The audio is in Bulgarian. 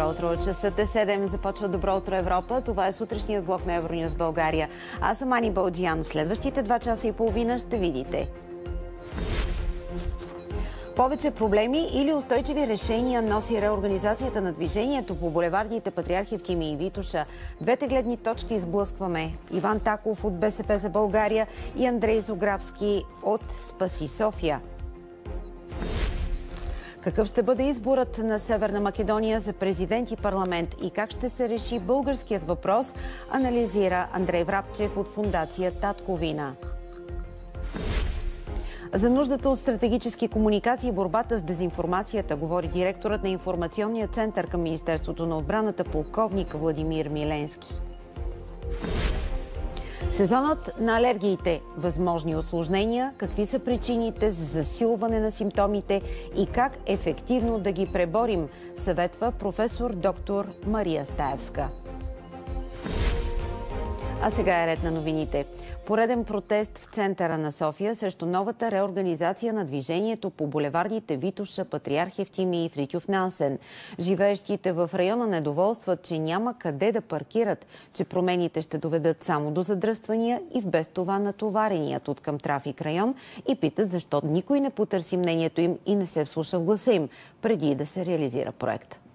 Добро утро! Часът е 7. Започва Добро утро Европа. Това е сутрешният блок на Евронюс България. Аз съм Ани Балджиян. В следващите 2 часа и половина ще видите повече проблеми или устойчиви решения носи реорганизацията на движението по булевардите Патриарх Евтимий и Витоша. Двете гледни точки изблъскваме. Иван Таков от БСП за България и Андрей Зографски от Спаси София. Какъв ще бъде изборът на Северна Македония за президент и парламент и как ще се реши българският въпрос, анализира Андрей Врабчев от фондация Татковина. За нуждата от стратегически комуникации и борбата с дезинформацията говори директорът на информационния център към Министерството на отбраната полковник Владимир Миленски. Сезонът на алергиите, възможни усложнения, какви са причините за засилване на симптомите и как ефективно да ги преборим, съветва професор доктор Мария Стаевска. А сега е ред на новините. Пореден протест в центъра на София срещу новата реорганизация на движението по булевардите Витоша, Патриарх Евтимий и Фритьоф Нансен. Живеещите в района недоволстват, че няма къде да паркират, че промените ще доведат само до задръствания и в без това натовареният от към трафик район и питат защо никой не потърси мнението им и не се вслуша в гласа им преди да се реализира проект.